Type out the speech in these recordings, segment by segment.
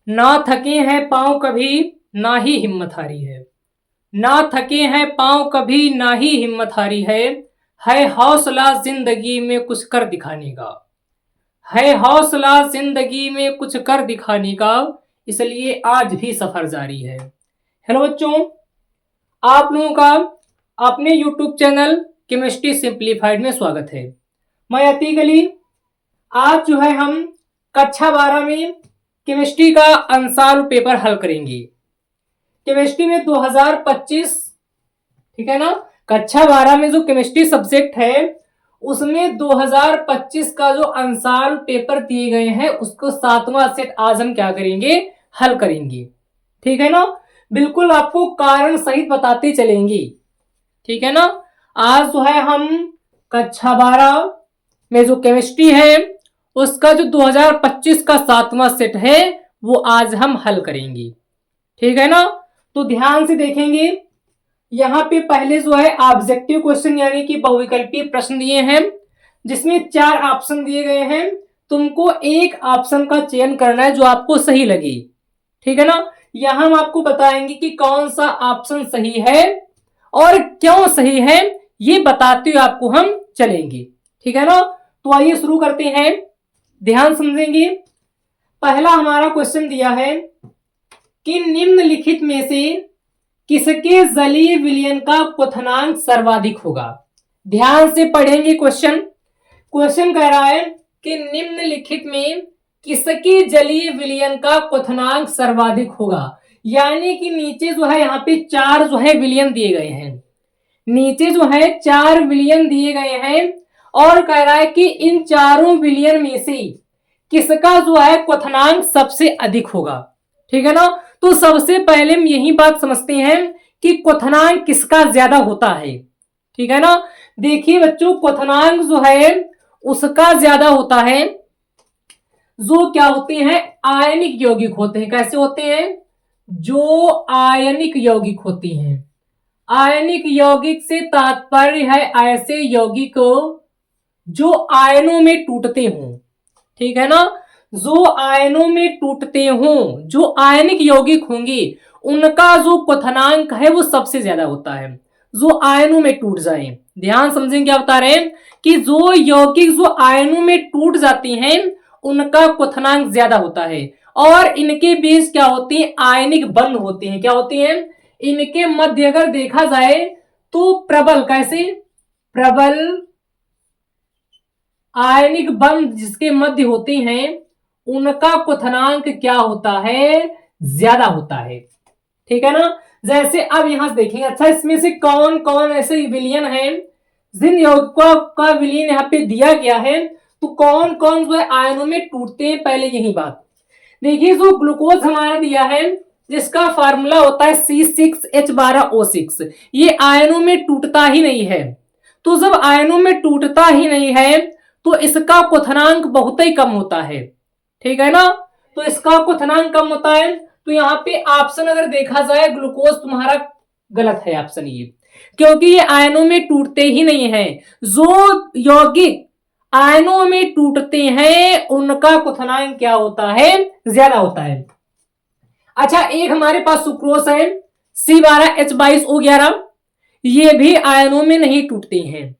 ना थके हैं पाँव कभी ना ही हिम्मत हारी है। ना थके हैं पाँव कभी ना ही हिम्मत हारी है हौसला जिंदगी में कुछ कर दिखाने का। है हौसला जिंदगी में कुछ कर दिखाने का, इसलिए आज भी सफर जारी है। हेलो बच्चों, आप लोगों का अपने यूट्यूब चैनल केमिस्ट्री सिंप्लीफाइड में स्वागत है। मैं अतीक अली। आज जो है हम कक्षा 12 में केमिस्ट्री का आंसर पेपर हल करेंगे। केमिस्ट्री में 2025, ठीक है ना। कक्षा 12 में जो केमिस्ट्री सब्जेक्ट है उसमें 2025 का जो आंसर पेपर दिए गए हैं उसको 7वां सेट आज हम क्या करेंगे, हल करेंगे। ठीक है ना, बिल्कुल आपको कारण सहित बताते चलेंगे। ठीक है ना। आज जो है हम कक्षा 12 में जो केमिस्ट्री है उसका जो 2025 का 7वां सेट है वो आज हम हल करेंगे। ठीक है ना, तो ध्यान से देखेंगे। यहां पे पहले जो है ऑब्जेक्टिव क्वेश्चन यानी कि बहुविकल्पीय प्रश्न दिए हैं जिसमें 4 ऑप्शन दिए गए हैं। तुमको एक ऑप्शन का चयन करना है जो आपको सही लगे। ठीक है ना, यहां हम आपको बताएंगे कि कौन सा ऑप्शन सही है और क्यों सही है, ये बताते हुए आपको हम चलेंगे। ठीक है ना, तो आइए शुरू करते हैं। ध्यान समझेंगे। पहला हमारा क्वेश्चन दिया है कि निम्नलिखित में से किसके जलीय विलयन का क्वथनांक सर्वाधिक होगा। ध्यान से पढ़ेंगे क्वेश्चन। क्वेश्चन कह रहा है कि निम्नलिखित में किसके जलीय विलयन का क्वथनांक सर्वाधिक होगा, यानी कि नीचे जो है यहाँ पे 4 जो है विलयन दिए गए हैं। नीचे जो है 4 विलयन दिए गए हैं और कह रहा है कि इन चारों विलयन में से किसका जो है क्वथनांक सबसे अधिक होगा। ठीक है ना, तो सबसे पहले हम यही बात समझते हैं कि क्वथनांक किसका ज्यादा होता है। ठीक है ना, देखिए बच्चों, क्वथनांक जो है उसका ज्यादा होता है जो क्या होते हैं, आयनिक यौगिक होते हैं। कैसे होते हैं, जो आयनिक यौगिक होती हैं। आयनिक यौगिक से तात्पर्य है ऐसे यौगिक जो आयनों में टूटते हों। ठीक है ना, जो आयनों में टूटते हों, जो आयनिक यौगिक होंगे उनका जो क्वथनांक है वो सबसे ज्यादा होता है, जो आयनों में टूट जाए। ध्यान समझेंगे क्या बता रहे हैं कि जो यौगिक जो आयनों में टूट जाती हैं उनका क्वथनांक ज्यादा होता है और इनके बीच क्या होती है, आयनिक बंध होते हैं। क्या होते हैं, इनके मध्य अगर देखा जाए तो प्रबल, कैसे, प्रबल आयनिक बंध जिसके मध्य होते हैं उनका क्वथनांक क्या होता है, ज्यादा होता है। ठीक है ना, जैसे अब यहां से देखेंगे। अच्छा, इसमें से कौन कौन ऐसे विलयन हैं जिन यौगिकों का विलयन यहाँ पे दिया गया है, तो कौन कौन जो है आयनों में टूटते हैं, पहले यही बात देखिए। जो ग्लूकोज हमारा दिया है जिसका फार्मूला होता है C6H12O6, ये आयनों में टूटता ही नहीं है। तो जब आयनों में टूटता ही नहीं है तो इसका क्वथनांक बहुत ही कम होता है। ठीक है ना, तो इसका क्वथनांक कम होता है। तो यहाँ पे ऑप्शन अगर देखा जाए ग्लूकोज तुम्हारा गलत है ऑप्शन ये, क्योंकि ये आयनों में टूटते ही नहीं है। जो यौगिक आयनों में टूटते हैं उनका क्वथनांक क्या होता है, ज्यादा होता है। अच्छा, एक हमारे पास सुक्रोज है C12H22O11, ये भी आयनों में नहीं टूटते हैं।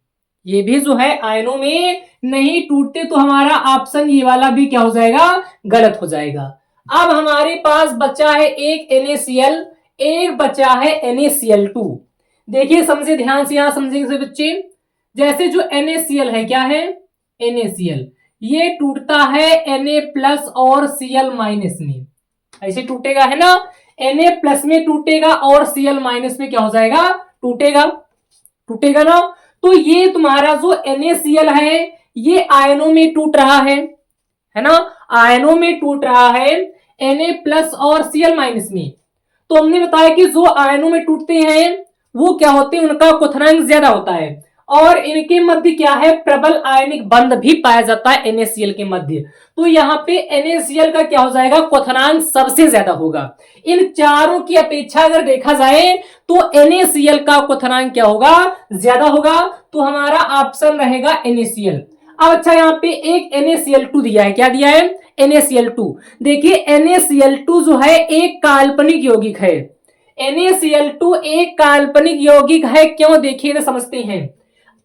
ये भी जो है आयनों में नहीं टूटते, तो हमारा ऑप्शन ये वाला भी क्या हो जाएगा, गलत हो जाएगा। अब हमारे पास बचा है एक NaCl, एक बचा है NaCl2। देखिए समझे ध्यान से, यहां समझेंगे बच्चे। जैसे जो NaCl है, क्या है, NaCl, ये टूटता है Na+ और Cl- में। ऐसे टूटेगा, है ना, Na+ में टूटेगा और Cl- में क्या हो जाएगा, टूटेगा। टूटेगा ना, तो ये तुम्हारा जो NaCl है ये आयनों में टूट रहा है ना, आयनों में टूट रहा है Na+ और Cl- में। तो हमने बताया कि जो आयनों में टूटते हैं वो क्या होते हैं, उनका क्वथनांक ज्यादा होता है और इनके मध्य क्या है, प्रबल आयनिक बंध भी पाया जाता है NaCl के मध्य। तो यहाँ पे NaCl का क्या हो जाएगा, क्वथनांक सबसे ज्यादा होगा। इन चारों की अपेक्षा अगर देखा जाए तो NaCl का क्वथनांक क्या होगा, ज्यादा होगा। तो हमारा ऑप्शन रहेगा NaCl। अब अच्छा यहाँ पे एक NaCl2 दिया है, क्या दिया है? NaCl2। देखिए NaCl2 जो है एक काल्पनिक यौगिक है। NaCl2 एक काल्पनिक यौगिक है, क्यों? देखिए तो समझते हैं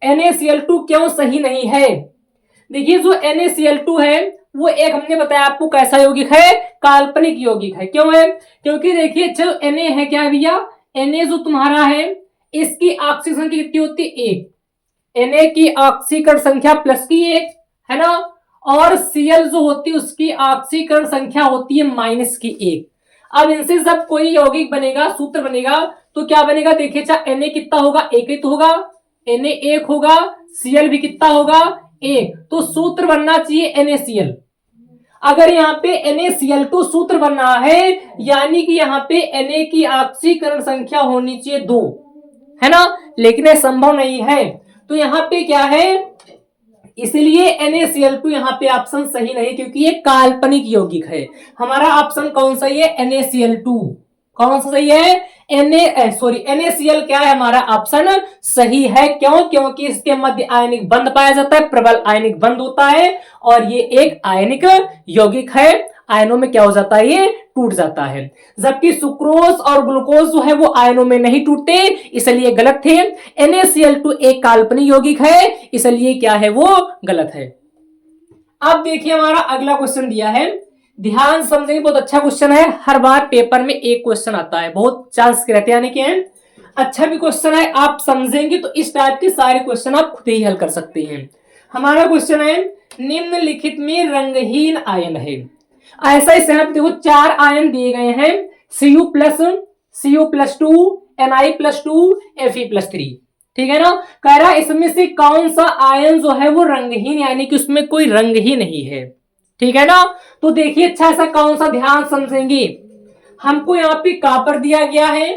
NaCl2 क्यों सही नहीं है। देखिए जो NaCl2 है वो एक हमने बताया आपको कैसा यौगिक है? काल्पनिक यौगिक है। क्यों है? क्योंकि देखिए चलो Na है क्या है भैया? Na जो तुम्हारा है इसकी ऑक्सीजन की कितनी होती है? एक। Na की ऑक्सीकरण संख्या प्लस की एक है ना, और Cl जो होती है उसकी ऑक्सीकरण संख्या होती है माइनस की एक। अब इनसे जब कोई यौगिक बनेगा, सूत्र बनेगा, तो क्या बनेगा? देखिए अच्छा Na कितना होगा? एक ही तो होगा, Na एक होगा, Cl भी कितना होगा? एक। तो सूत्र बनना चाहिए NaCl। अगर यहाँ पे NaCl2 सूत्र बन रहा है यानी कि यहाँ पे Na की ऑक्सीकरण संख्या होनी चाहिए 2, है ना, लेकिन यह संभव नहीं है। तो यहाँ पे क्या है? इसलिए NaCl2 यहाँ पे ऑप्शन सही नहीं, क्योंकि ये काल्पनिक यौगिक है। हमारा ऑप्शन कौन सा है? NaCl2। कौन सा सही है? NaCl क्या है? हमारा ऑप्शन सही है। क्यों? क्योंकि इसके मध्य आयनिक बंध पाया जाता है, प्रबल आयनिक बंध होता है, और ये एक आयनिक यौगिक है। आयनों में क्या हो जाता है? ये टूट जाता है। जबकि सुक्रोज और ग्लूकोज जो है वो आयनों में नहीं टूटते, इसलिए गलत थे। NaCl2 एक काल्पनिक यौगिक है, इसलिए क्या है? वो गलत है। अब देखिए हमारा अगला क्वेश्चन दिया है, ध्यान समझेंगे, बहुत अच्छा क्वेश्चन है। हर बार पेपर में एक क्वेश्चन आता है, बहुत चांस रहते आने के हैं। अच्छा भी क्वेश्चन है, आप समझेंगे तो इस टाइप के सारे क्वेश्चन आप खुद ही हल कर सकते हैं। हमारा क्वेश्चन है, निम्नलिखित में रंगहीन आयन है। ऐसा इस देखो 4 आयन दिए गए हैं, Cu+, Cu+2, Na+2, Fe+3। ठीक है ना। कह रहा इसमें से कौन सा आयन जो है वो रंगहीन, यानी कि उसमें कोई रंग ही नहीं है। ठीक है ना। तो देखिए अच्छा ऐसा कौन सा, ध्यान समझेंगे। हमको यहाँ पे कॉपर दिया गया है,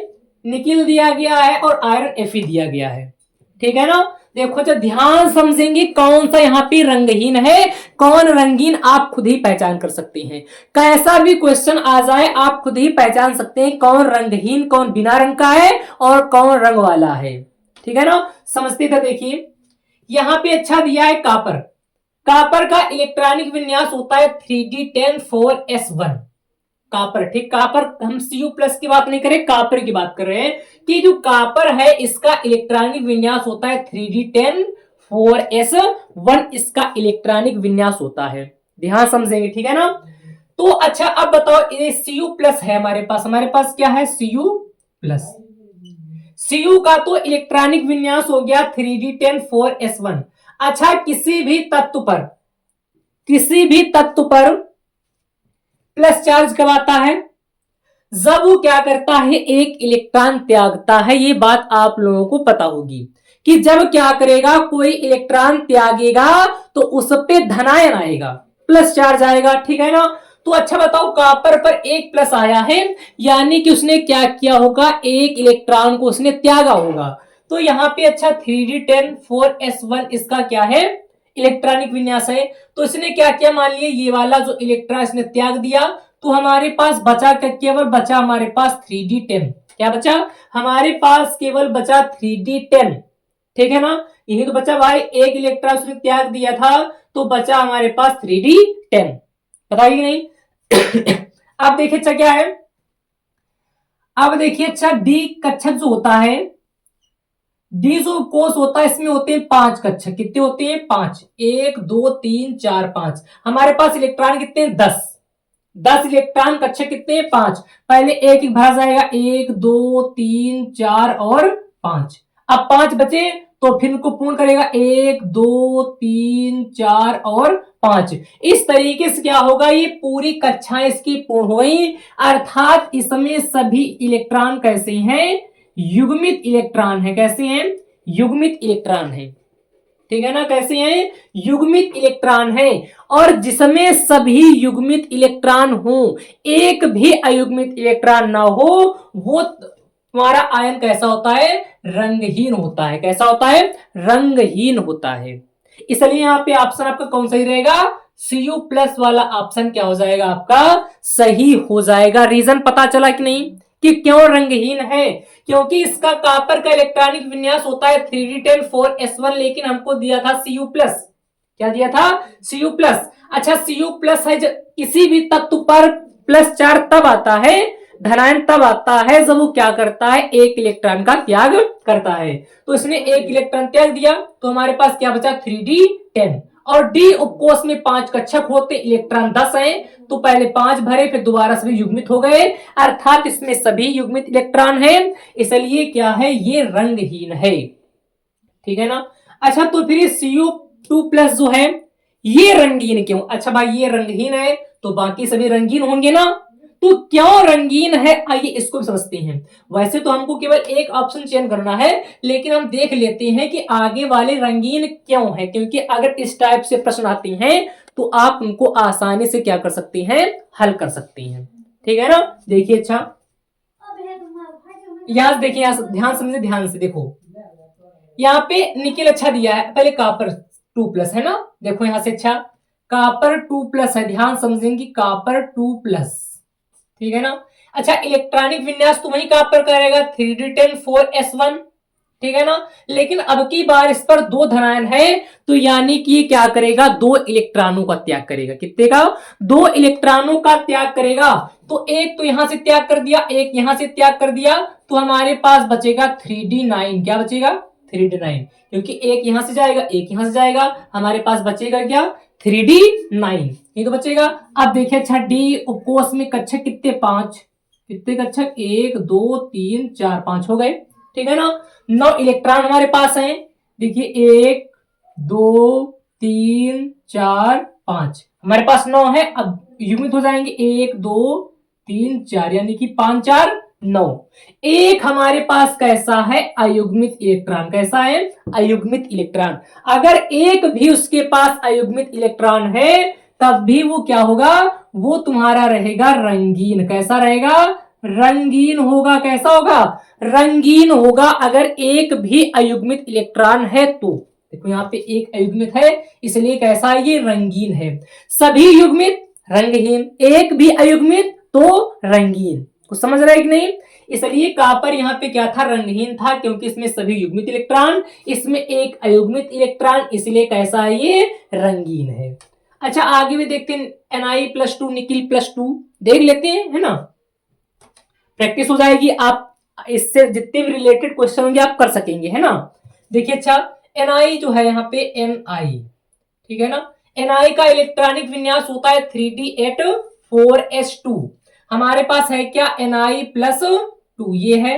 निकिल दिया गया है और आयरन Fe दिया गया है। ठीक है ना। देखो अच्छा ध्यान समझेंगे कौन सा यहाँ पे रंगहीन है, कौन रंगीन, आप खुद ही पहचान कर सकते हैं। कैसा भी क्वेश्चन आ जाए आप खुद ही पहचान सकते हैं कौन रंगहीन, कौन बिना रंग का है और कौन रंग वाला है। ठीक है ना। समझते थे। देखिए यहां पे अच्छा दिया है कॉपर। कॉपर का इलेक्ट्रॉनिक विन्यास होता है 3d10 4s1। कॉपर, ठीक, कॉपर, हम Cu+ की बात नहीं कर रहे, कॉपर की बात कर रहे हैं कि जो कॉपर है इसका इलेक्ट्रॉनिक विन्यास होता है 3d10 4s1, इसका इलेक्ट्रॉनिक विन्यास होता है। ध्यान समझेंगे। ठीक है ना। तो अच्छा अब बताओ, ये Cu+ है हमारे पास क्या है? Cu+। Cu का तो इलेक्ट्रॉनिक विन्यास हो गया 3d10 4s1। अच्छा किसी भी तत्व पर प्लस चार्ज कब आता है? जब वो क्या करता है? एक इलेक्ट्रॉन त्यागता है। ये बात आप लोगों को पता होगी कि जब क्या करेगा, कोई इलेक्ट्रॉन त्यागेगा तो उस पे धनायन आएगा, प्लस चार्ज आएगा। ठीक है ना। तो अच्छा बताओ, कॉपर पर एक प्लस आया है यानी कि उसने क्या किया होगा? एक इलेक्ट्रॉन को उसने त्यागा होगा। तो यहाँ पे अच्छा 3d10 4s1 इसका क्या है? इलेक्ट्रॉनिक विन्यास है। तो इसने क्या किया? मान लिया ये वाला जो इलेक्ट्रॉन इसने त्याग दिया, तो हमारे पास बचा केवल बचा हमारे पास 3d10। क्या बचा? हमारे पास केवल बचा 3d10। ठीक है ना। यही तो बचा भाई, एक इलेक्ट्रॉन उसने त्याग दिया था तो बचा हमारे पास 3d10। बताइए नहीं। अब देखिए अच्छा क्या है, अब देखिए अच्छा डी कक्षक जो होता है, डी जो कोष होता है इसमें होते हैं 5 कक्षक। कितने होते हैं? 5। 1 2 3 4 5। हमारे पास इलेक्ट्रॉन कितने हैं? 10 इलेक्ट्रॉन कक्षक कितने हैं? 5। पहले एक भरा जाएगा, 1 2 3 4 और 5। अब 5 बचे तो फिर इनको पूर्ण करेगा, 1 2 3 4 और 5। इस तरीके से क्या होगा, ये पूरी कक्षाएं इसकी पूर्ण हो गई। अर्थात इसमें सभी इलेक्ट्रॉन कैसे हैं? युग्मित इलेक्ट्रॉन है। कैसे हैं? युग्मित इलेक्ट्रॉन है। ठीक है ना। कैसे हैं? युग्मित इलेक्ट्रॉन है। और जिसमें सभी युग्मित इलेक्ट्रॉन हो, एक भी अयुग्मित इलेक्ट्रॉन ना हो, वो तुम्हारा आयन कैसा होता है? रंगहीन होता है। कैसा होता है? रंगहीन होता है। इसलिए यहां पे ऑप्शन आपका कौन सही रहेगा? Cu+ वाला ऑप्शन क्या हो जाएगा? आपका सही हो जाएगा। रीजन पता चला कि नहीं कि क्यों रंगहीन है? क्योंकि इसका कॉपर का इलेक्ट्रॉनिक विन्यास होता है 3d10 4s1, लेकिन हमको दिया था Cu+। क्या दिया था, Cu प्लस। अच्छा Cu प्लस है, किसी भी तत्व पर प्लस चार्ज तब आता है, धनायन तब आता है जब वो क्या करता है, एक इलेक्ट्रॉन का त्याग करता है। तो इसने एक इलेक्ट्रॉन त्याग दिया, तो हमारे पास क्या बचा 3d10। और डी उपकोष में 5 कक्षक होते, इलेक्ट्रॉन 10 है, तो पहले 5 भरे, फिर दोबारा सभी युग्मित हो गए, अर्थात इसमें सभी युग्मित इलेक्ट्रॉन है, इसलिए क्या है, ये रंगहीन है। ठीक है ना। अच्छा तो फिर Cu2 प्लस जो है ये रंगीन क्यों, अच्छा भाई ये रंगहीन है तो बाकी सभी रंगीन होंगे ना, तो क्यों रंगीन है, आइए इसको समझते हैं। वैसे तो हमको केवल एक ऑप्शन चयन करना है, लेकिन हम देख लेते हैं कि आगे वाले रंगीन क्यों है, क्योंकि अगर इस टाइप से प्रश्न आते हैं तो आप उनको आसानी से क्या कर सकते हैं, हल कर सकते हैं। ठीक है ना। देखिए अच्छा यहां देखिए, यहां ध्यान समझे, ध्यान से देखो, यहाँ पे निकेल अच्छा दिया है, पहले कॉपर 2 प्लस है ना, देखो यहां से अच्छा कॉपर 2 प्लस है, ध्यान समझेंगे कॉपर 2 प्लस। ठीक है ना। अच्छा इलेक्ट्रॉनिक विन्यास तो वही कॉपर करेगा 3d10 4s1। ठीक है ना। लेकिन अब की बार इस पर 2 धनायन है, तो यानी कि क्या करेगा, 2 इलेक्ट्रॉनों का त्याग करेगा, कितने का, 2 इलेक्ट्रॉनों का त्याग करेगा। तो एक तो यहां से त्याग कर दिया, एक यहां से त्याग कर दिया, तो हमारे पास बचेगा 3d9। क्या बचेगा, 3d9, क्योंकि एक यहां से जाएगा, एक यहां से जाएगा, हमारे पास बचेगा क्या, 3d9, ये तो बचेगा। अब देखिए अच्छा डी उपकोष में कक्षक कितने, 5, कितने कक्षक, 1 2 3 4 5 हो गए। ठीक है ना। 9 इलेक्ट्रॉन हमारे पास हैं, देखिए 1 2 3 4 5, हमारे पास 9 है। अब युग्मित हो जाएंगे 1 2 3 4, यानी कि 5 4 9। एक हमारे पास कैसा है, अयुग्मित इलेक्ट्रॉन, कैसा है, अयुग्मित इलेक्ट्रॉन। अगर एक भी उसके पास अयुग्मित इलेक्ट्रॉन है तब भी वो क्या होगा, वो तुम्हारा रहेगा रंगीन, कैसा रहेगा, रंगीन होगा, कैसा होगा, रंगीन होगा। अगर एक भी अयुग्मित इलेक्ट्रॉन है तो देखो यहाँ पे एक अयुग्मित है, इसलिए कैसा है, ये रंगीन है। सभी युग्मित रंगहीन, एक भी अयुग्मित तो रंगीन, कुछ समझ रहा है कि नहीं। इसलिए कॉपर यहाँ पे क्या था, रंगहीन था, क्योंकि इसमें सभी युग्मित इलेक्ट्रॉन, इसमें एक अयुग्मित इलेक्ट्रॉन, इसलिए कैसा है, ये रंगीन है। अच्छा आगे भी देखते हैं, Na+2 निकिल +2 देख लेते हैं, है ना, प्रैक्टिस हो जाएगी, आप इससे जितने भी रिलेटेड क्वेश्चन होंगे आप कर सकेंगे, है ना। देखिए अच्छा Na जो है यहाँ पे Na, ठीक है ना, Na का इलेक्ट्रॉनिक विन्यास होता है 3d8 4s2, हमारे पास है क्या, Na+2 ये है।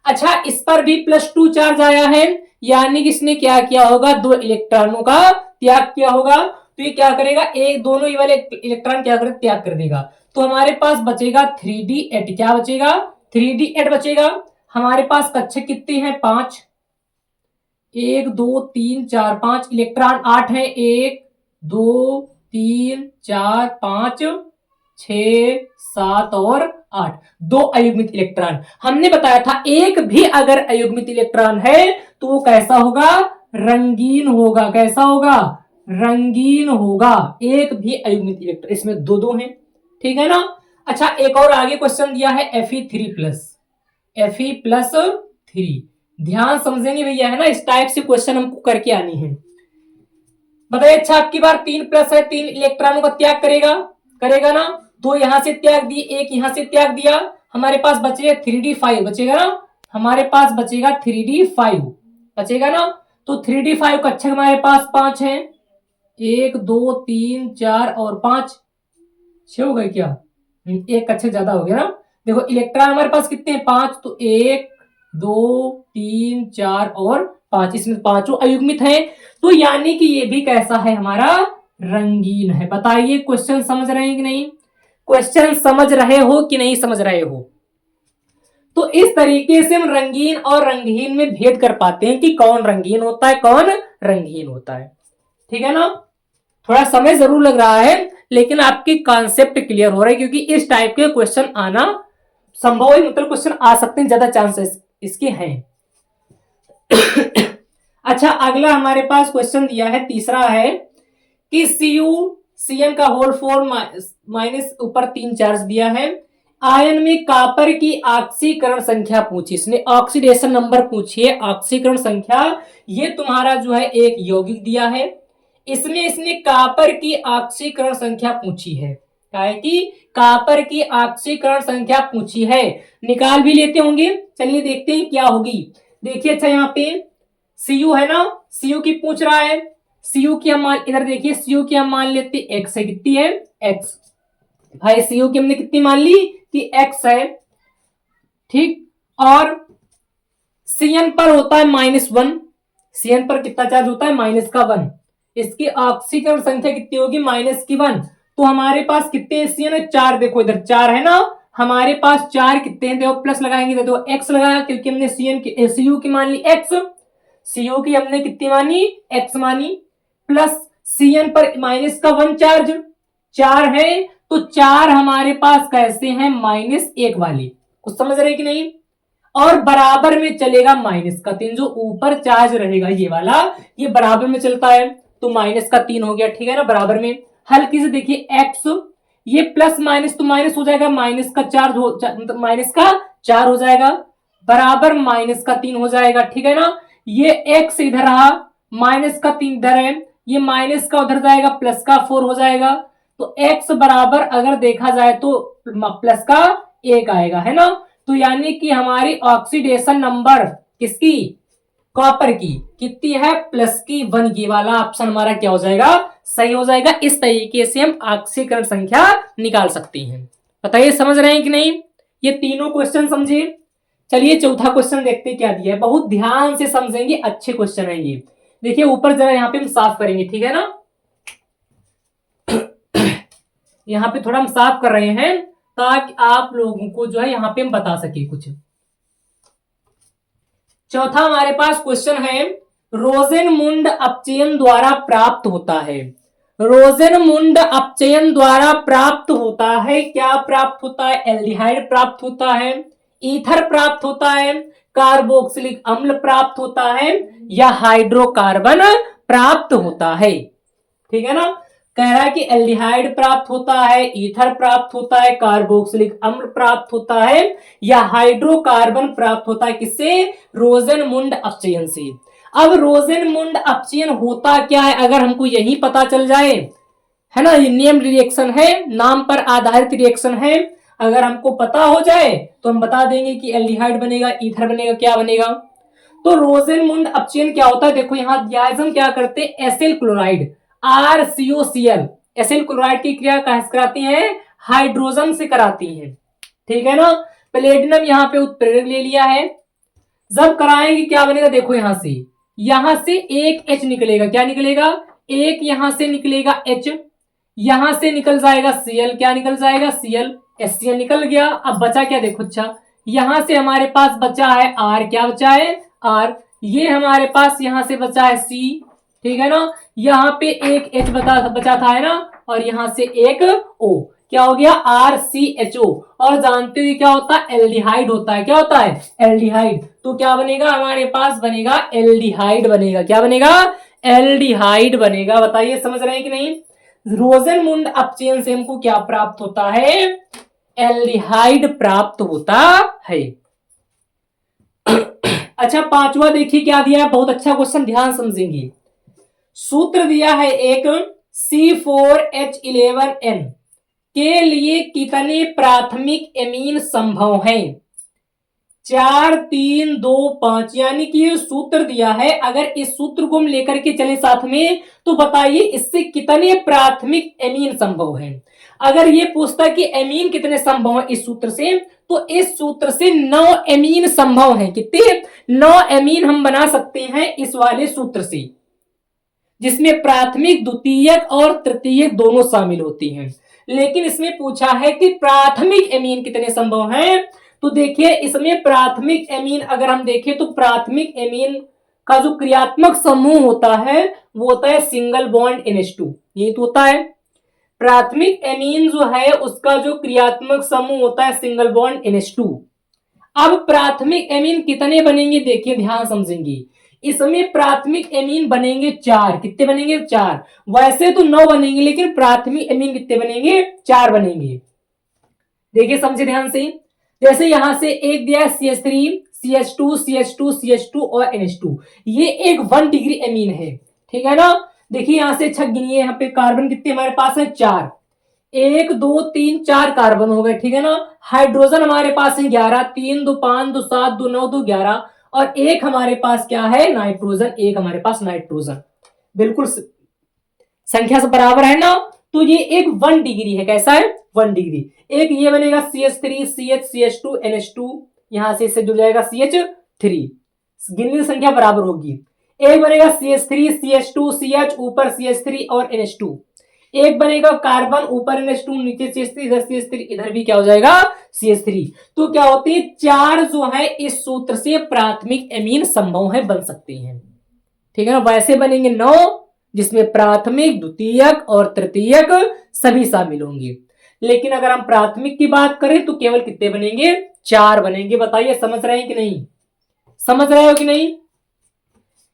अच्छा इस पर भी +2 चार्ज आया है, यानी कि इसने क्या किया होगा, 2 इलेक्ट्रॉनों का त्याग किया होगा, तो ये क्या करेगा, एक दोनों ये वाले इलेक्ट्रॉन क्या करेगा, त्याग कर देगा। तो हमारे पास बचेगा 3d8, क्या बचेगा, 3d8 बचेगा। हमारे पास कक्षक कितने हैं, 5, 1 2 3 4 5, इलेक्ट्रॉन 8 है, 1 2 3 4 5 6 7 और 8, 2 अयुग्मित इलेक्ट्रॉन। हमने बताया था एक भी अगर अयुग्मित इलेक्ट्रॉन है तो वो कैसा होगा, रंगीन होगा, कैसा होगा, रंगीन होगा। एक भी अयुग्मित इलेक्ट्रॉन, इसमें 2 2 हैं, ठीक है ना। अच्छा एक और आगे क्वेश्चन दिया है Fe+3, ध्यान समझेंगे भैया, है ना, इस टाइप से क्वेश्चन हमको करके आनी है। बताइए अच्छा आपकी बार 3+ है, 3 इलेक्ट्रॉनों का त्याग करेगा, करेगा ना, 2 यहां से त्याग दिए, एक यहां से त्याग दिया, हमारे पास बचेगा 3d5 बचेगा ना, हमारे पास बचेगा 3d5 बचेगा ना। तो 3d5 कक्षक हमारे पास 5 है, 1 2 3 4 और 5, 6 हो गए क्या, एक कक्षक ज्यादा हो गया ना। देखो इलेक्ट्रॉन हमारे पास कितने हैं, 5, तो 1 2 3 4 और 5, इसमें पांचों अयुग्मित है, तो यानी कि ये भी कैसा है, हमारा रंगीन है। बताइए क्वेश्चन समझ रहे हैं कि नहीं, क्वेश्चन समझ रहे हो कि नहीं समझ रहे हो। तो इस तरीके से हम रंगीन और रंगहीन में भेद कर पाते हैं कि कौन रंगीन होता है, कौन रंगहीन होता है। ठीक है ना। थोड़ा समय जरूर लग रहा है, लेकिन आपकी कॉन्सेप्ट क्लियर हो रहा है, क्योंकि इस टाइप के क्वेश्चन आना संभव है, मतलब क्वेश्चन आ सकते हैं, ज्यादा चांसेस इसके हैं। अच्छा अगला हमारे पास क्वेश्चन दिया है, तीसरा है कि CuCN का होल 4 माइनस ऊपर 3 चार्ज दिया है, आयन में कॉपर की ऑक्सीकरण संख्या पूछी, इसने ऑक्सीडेशन नंबर पूछी है, ऑक्सीकरण संख्या। ये तुम्हारा जो है एक यौगिक दिया है, इसमें इसने कॉपर की ऑक्सीकरण संख्या पूछी है, क्या है कि कॉपर की ऑक्सीकरण संख्या पूछी है, निकाल भी लेते होंगे। चलिए देखते हैं क्या होगी। देखिए अच्छा यहाँ पे Cu है ना, Cu की पूछ रहा है, Cu की हम मान, इधर देखिए Cu की हम मान लेते x है, कितनी है x, भाई Cu की हमने कितनी मान ली कि x है, ठीक। और Cn पर होता है -1, Cn पर कितना चार्ज होता है -1, इसकी ऑक्सीकरण संख्या कितनी होगी -1, तो हमारे पास कितने Cn है 4, देखो इधर 4 है ना, हमारे पास 4 कितने हैं, देखो प्लस लगाएंगे, देखो x लगाया क्योंकि हमने Cn की Cu की मान ली x, Cu की हमने कितनी मानी x मानी, प्लस Cn पर -1 चार्ज 4 है, तो 4 हमारे पास कैसे हैं -1 वाली, कुछ समझ रहे कि नहीं, और बराबर में चलेगा -3, जो ऊपर चार्ज रहेगा ये वाला, ये बराबर में चलता है, तो -3 हो गया, ठीक है ना, बराबर में। हल्की से देखिए x, ये प्लस माइनस तो माइनस हो जाएगा, -4 हो जाएगा, बराबर -3 हो जाएगा, ठीक है ना। ये x इधर रहा, -3 इधर है, ये माइनस का उधर जाएगा, +4 हो जाएगा, तो x बराबर अगर देखा जाए तो +1 आएगा, है ना। तो यानी कि हमारी ऑक्सीडेशन नंबर किसकी, कॉपर की कितनी है +1, ये वाला ऑप्शन हमारा क्या हो जाएगा, सही हो जाएगा। इस तरीके से हम ऑक्सीकरण संख्या निकाल सकते हैं। बताइए समझ रहे हैं कि नहीं, ये तीनों क्वेश्चन समझे। चलिए चौथा क्वेश्चन देखते क्या दिया है, बहुत ध्यान से समझेंगे, अच्छे क्वेश्चन है ये। देखिए ऊपर जरा यहाँ पे हम साफ करेंगे, ठीक है ना, यहाँ पे थोड़ा हम साफ कर रहे हैं ताकि आप लोगों को जो है यहाँ पे हम बता सके कुछ। चौथा हमारे पास क्वेश्चन है, रोजेनमुंड अपचयन द्वारा प्राप्त होता है, रोजेनमुंड अपचयन द्वारा प्राप्त होता है, क्या प्राप्त होता है, एल्डिहाइड प्राप्त होता है, ईथर प्राप्त होता है, कार्बोक्सिलिक अम्ल प्राप्त होता है, या हाइड्रोकार्बन प्राप्त होता है, ठीक है ना। कह रहा है कि एल्डिहाइड प्राप्त होता है, ईथर प्राप्त होता है, कार्बोक्सिलिक अम्ल प्राप्त होता है, या हाइड्रोकार्बन प्राप्त होता है, किससे, रोजेनमुंड अपचयन से। अब रोजेनमुंड अपचयन होता क्या है, अगर हमको यही पता चल जाए, है ना, ये नेम रिएक्शन है, नाम पर आधारित रिएक्शन है, अगर हमको पता हो जाए तो हम बता देंगे कि एल्डिहाइड बनेगा, ईथर बनेगा, क्या बनेगा। तो रोजेनमुंड अपचयन क्या होता है, देखो यहां दिया है, हम क्या करते हैं, acyl chloride RCOCl, acyl chloride की क्रिया कहां से कराती है, हाइड्रोजन से कराती है, ठीक है ना। प्लेटिनम यहाँ पे उत्प्रेरक ले लिया है, जब कराएंगे क्या बनेगा, देखो यहां से एक H निकलेगा, क्या निकलेगा, एक यहां से निकलेगा H, यहां से निकल जाएगा Cl, क्या निकल जाएगा Cl, HCl निकल गया। अब बचा क्या, देखो अच्छा, यहां से हमारे पास बचा है R, क्या बचा है R, ये हमारे पास यहां से बचा है C, ठीक है ना, यहाँ पे एक H बचा था, है ना, और यहां से एक O, क्या हो गया RCHO, और जानते हो क्या होता है, एल्डिहाइड होता है, क्या होता है एल्डिहाइड, तो क्या बनेगा हमारे पास, बनेगा एल्डिहाइड बनेगा, क्या बनेगा एल्डिहाइड बनेगा। बताइए समझ रहे हैं कि नहीं, रोजेनमुंड अपचयन से हमको क्या प्राप्त होता है, एल्डिहाइड प्राप्त होता है। अच्छा पांचवा देखिए क्या दिया है, बहुत अच्छा क्वेश्चन, ध्यान समझेंगे। सूत्र दिया है एक, C4H11N के लिए कितने प्राथमिक एमीन संभव हैं, 4 3 2 5, यानी कि ये सूत्र दिया है, अगर इस सूत्र को हम लेकर के चले साथ में तो बताइए इससे कितने प्राथमिक एमीन संभव हैं। अगर ये पूछता कि एमीन कितने संभव है इस सूत्र से, तो इस सूत्र से 9 एमीन संभव हैं, कितने 9 एमीन हम बना सकते हैं इस वाले सूत्र से, जिसमें प्राथमिक द्वितीयक और तृतीयक दोनों शामिल होती हैं। लेकिन इसमें पूछा है कि प्राथमिक एमीन कितने संभव हैं, तो देखिए इसमें प्राथमिक एमीन अगर हम देखें तो प्राथमिक एमीन का जो क्रियात्मक समूह होता है वो होता है सिंगल बॉन्ड NH2, ये तो होता है प्राथमिक एमीन जो है उसका जो क्रियात्मक समूह होता है सिंगल बॉन्ड NH2। अब प्राथमिक एमीन कितने बनेंगे, देखिए ध्यान समझेंगे, इसमें प्राथमिक एमीन बनेंगे 4, कितने बनेंगे 4, वैसे तो 9 बनेंगे लेकिन प्राथमिक एमीन कितने बनेंगे 4 बनेंगे। देखिए समझे ध्यान से, जैसे यहां से एक दिया है CH3 CH2 CH2 CH2 और NH2, ये एक 1 डिग्री एमीन है, ठीक है ना। देखिए यहां से अच्छा गिनिए, यहाँ पे कार्बन कितने हमारे पास है? 4। 1 2 3 4 कार्बन हो गए, ठीक है ना। हाइड्रोजन हमारे पास है 11, 3 2 5 2 7 2 9 2 11, और एक हमारे पास क्या है? नाइट्रोजन, एक हमारे पास नाइट्रोजन। बिल्कुल संख्या से बराबर है ना। तो ये एक 1 डिग्री है। कैसा है? 1 डिग्री। एक ये बनेगा CH3 CH CH2 NH2, यहां से इससे जुड़ जाएगा CH3, गिनती संख्या बराबर होगी। एक बनेगा CH3 CH2 CH, ऊपर CH3 और NH2। एक बनेगा कार्बन, ऊपर NH2 नीचे CH3, इधर CH3, इधर भी क्या हो जाएगा? CH3। तो क्या होती है? 4 जो है इस सूत्र से प्राथमिक एमीन संभव है, बन सकते हैं, ठीक है ना। वैसे बनेंगे 9, जिसमें प्राथमिक, द्वितीयक और तृतीयक सभी शामिल होंगे। लेकिन अगर हम प्राथमिक की बात करें तो केवल कितने बनेंगे? 4 बनेंगे। बताइए समझ रहे हैं कि नहीं? समझ रहे हो कि नहीं?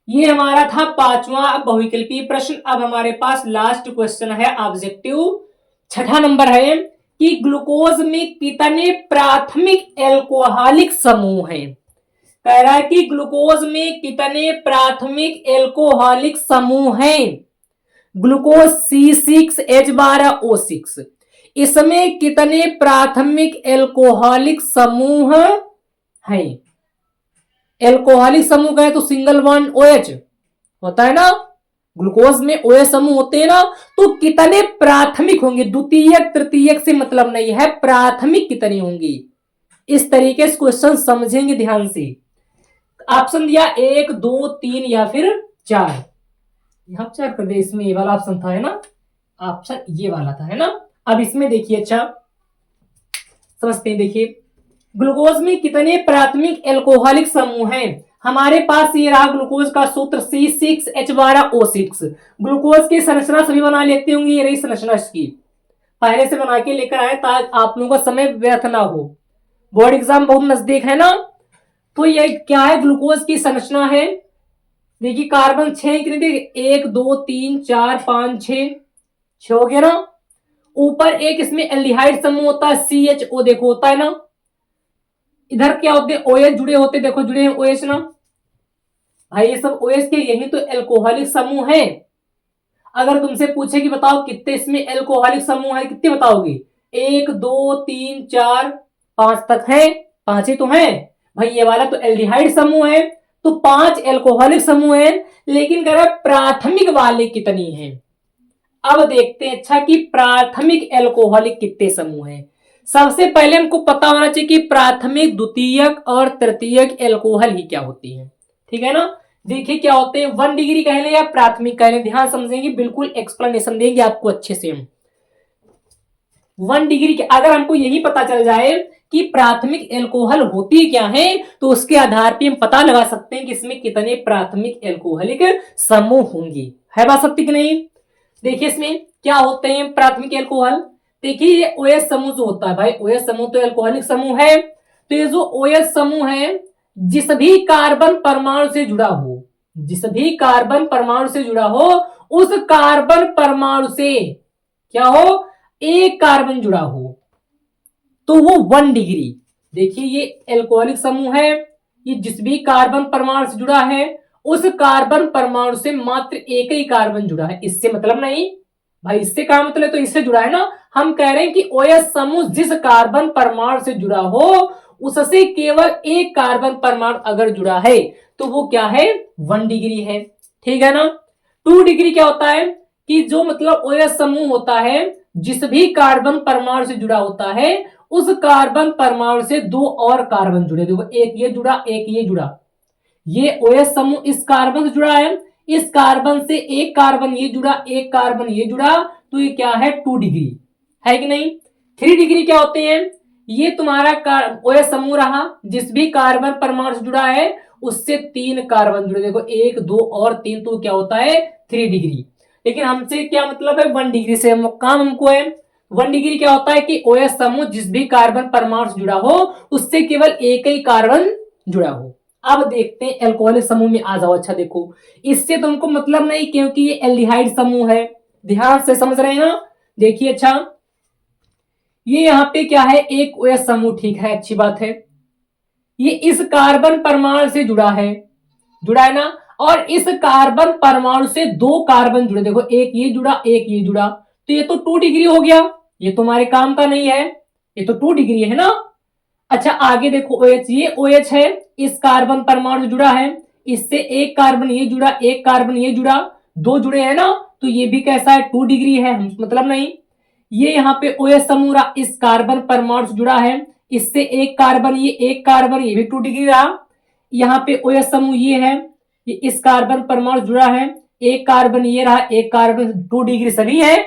ये हमारा था 5वां बहुविकल्पीय प्रश्न। अब हमारे पास लास्ट क्वेश्चन है ऑब्जेक्टिव, 6ठा नंबर है कि ग्लूकोज में कितने प्राथमिक एल्कोहलिक समूह हैं। कह रहा है कि ग्लूकोज में कितने प्राथमिक एल्कोहलिक समूह हैं। ग्लूकोज C6H12O6, इसमें कितने प्राथमिक एल्कोहलिक समूह हैं? एल्कोहलिक समूह कहे तो सिंगल बॉन्ड OH होता है ना, ग्लूकोज में OH समूह होते हैं ना। तो कितने प्राथमिक होंगे? द्वितीयक तृतीयक से मतलब नहीं है, प्राथमिक कितने होंगे। इस तरीके से क्वेश्चन समझेंगे ध्यान से। ऑप्शन दिया 1 2 3 या फिर 4। यहां 4 कर दे, इसमें ये वाला ऑप्शन था, है ना, ऑप्शन ये वाला था, है ना। अब इसमें देखिए, अच्छा समझते हैं। देखिए ग्लूकोज में कितने प्राथमिक एल्कोहलिक समूह हैं। हमारे पास ये रहा ग्लूकोज का सूत्र C6H12O6। ग्लूकोज की संरचना सभी बना लेते होंगे, ये रही संरचना इसकी, पहले से बना के लेकर आए ताकि आप लोगों का समय व्यर्थ ना हो, बोर्ड एग्जाम बहुत नजदीक है ना। तो ये क्या है? ग्लूकोज की संरचना है। देखिए कार्बन 6 कितने थे? 1 2 3 4 5 6 हो गया ना। ऊपर एक इसमें एल्डिहाइड समूह होता है CHO, देखो होता है ना। इधर क्या होते हैं? OH जुड़े होते, देखो जुड़े हैं OH ना भाई, ये सब OH के, यही तो एल्कोहलिक समूह है। अगर तुमसे पूछे कि बताओ कितने इसमें एल्कोहलिक समूह है, कितने बताओगे? 1 2 3 4 5 तक है, 5 ही तो है भाई। ये वाला तो एल्डिहाइड समूह है, तो 5 एल्कोहलिक समूह है। लेकिन कह रहा प्राथमिक वाले कितनी है। अब देखते हैं अच्छा कि प्राथमिक एल्कोहलिक कितने समूह हैं। सबसे पहले हमको पता होना चाहिए कि प्राथमिक, द्वितीयक और तृतीयक एल्कोहल ही क्या होती है, ठीक है ना। देखिए क्या होते हैं, 1 डिग्री कह ले या प्राथमिक कह ले, ध्यान समझेंगे, बिल्कुल एक्सप्लेनेशन देंगे आपको अच्छे से हम। 1 डिग्री के अगर हमको यही पता चल जाए कि प्राथमिक एल्कोहल होती क्या है, तो उसके आधार पर हम पता लगा सकते हैं कि इसमें कितने प्राथमिक एल्कोहलिक समूह होंगे। है बात सत्य कि नहीं? देखिए इसमें क्या होते हैं प्राथमिक एल्कोहल। देखिए ये OH समूह जो होता है भाई, OH समूह तो एल्कोहलिक समूह है। तो ये जो OH समूह है, जिस भी कार्बन परमाणु से जुड़ा हो, जिस भी कार्बन परमाणु से जुड़ा हो, उस कार्बन परमाणु से क्या हो? एक कार्बन जुड़ा हो, तो वो 1 डिग्री। देखिए ये एल्कोहलिक समूह है, ये जिस भी कार्बन परमाणु से जुड़ा है, उस कार्बन परमाणु से मात्र एक ही कार्बन जुड़ा है, इससे मतलब नहीं भाई। इससे क्या मतलब? तो इससे जुड़ा है ना। हम कह रहे हैं कि OH समूह जिस कार्बन परमाणु से जुड़ा हो, उससे केवल एक कार्बन परमाणु अगर जुड़ा है, तो वो क्या है? 1 डिग्री है, ठीक है ना। 2 डिग्री क्या होता है कि जो मतलब OH समूह होता है, जिस भी कार्बन परमाणु से जुड़ा होता है, उस कार्बन परमाणु से 2 और कार्बन जुड़े। देखो एक ये जुड़ा, एक ये जुड़ा, ये OH समूह इस कार्बन से जुड़ा है, इस कार्बन से एक कार्बन ये जुड़ा, एक कार्बन ये जुड़ा, तो ये क्या है? 2 डिग्री है कि नहीं। 3 डिग्री क्या होते हैं? ये तुम्हारा OH समूह रहा, जिस भी कार्बन परमाणु से जुड़ा है, उससे 3 कार्बन जुड़े। देखो 1 2 और 3, तो क्या होता है? 3 डिग्री। लेकिन हमसे क्या मतलब है? 1 डिग्री से काम हमको है। 1 डिग्री क्या होता है कि OH समूह जिस भी कार्बन परमाणु से जुड़ा हो, उससे केवल एक ही कार्बन जुड़ा हो। अब देखते हैं एल्कोहलिक समूह में आ जाओ। अच्छा देखो, इससे तुमको मतलब नहीं क्योंकि ये एल्डिहाइड समूह है, ध्यान से समझ रहे हैं ना। देखिए अच्छा, ये यहाँ पे क्या है? एक OH समूह, ठीक है, अच्छी बात है। ये इस कार्बन परमाणु से जुड़ा है, जुड़ा है ना। और इस कार्बन परमाणु से 2 कार्बन जुड़े, देखो एक ये जुड़ा एक ये जुड़ा, तो ये तो 2 डिग्री हो गया, ये तो हमारे काम का नहीं है, ये तो 2 डिग्री है ना। अच्छा आगे देखो OH, ये OH है, इस कार्बन परमाणु से जुड़ा है, इससे एक कार्बन ये जुड़ा एक कार्बन ये जुड़ा, 2 जुड़े हैं ना, तो ये भी कैसा है 2 डिग्री है, मतलब नहीं। ये यहाँ पे OH समूह इस कार्बन परमाणु से जुड़ा है, इससे एक कार्बन ये भी 2 डिग्री रहा। यहाँ पे OH समूह ये है, ये इस कार्बन परमाणु से जुड़ा है, एक कार्बन ये रहा एक कार्बन, 2 डिग्री सभी है।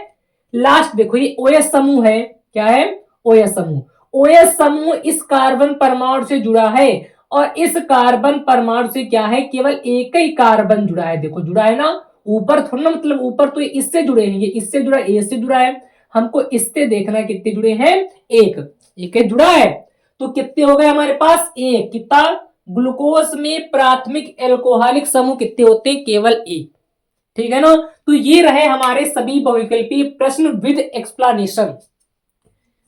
लास्ट देखो ये OH समूह है, क्या है OH समूह, OH समूह इस कार्बन परमाणु से जुड़ा है और इस कार्बन परमाणु से क्या है केवल एक ही कार्बन जुड़ा है, देखो जुड़ा है ना, ऊपर थोड़ा ना, मतलब ऊपर तो इससे जुड़े हैं, ये इससे जुड़ा ए से जुड़ा है, हमको इससे देखना कितने जुड़े हैं, एक जुड़ा है। तो कितने हो गए हमारे पास, एक। कितना, ग्लूकोज में प्राथमिक एल्कोहलिक समूह कितने होते हैं, केवल एक, ठीक है ना। तो ये रहे हमारे सभी बहुविकल्पीय प्रश्न विद एक्सप्लेनेशन,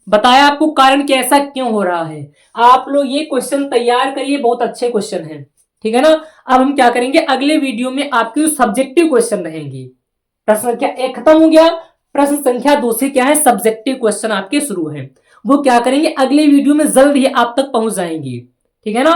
बताया आपको कारण कि ऐसा क्यों हो रहा है। आप लोग ये क्वेश्चन तैयार करिए, बहुत अच्छे क्वेश्चन हैं, ठीक है ना। अब हम क्या करेंगे, अगले वीडियो में आपके जो सब्जेक्टिव क्वेश्चन रहेंगे, प्रश्न संख्या 1 खत्म हो गया, प्रश्न संख्या 2 से क्या है सब्जेक्टिव क्वेश्चन आपके शुरू हैं, वो क्या करेंगे अगले वीडियो में जल्द ही आप तक पहुंच जाएंगे, ठीक है ना।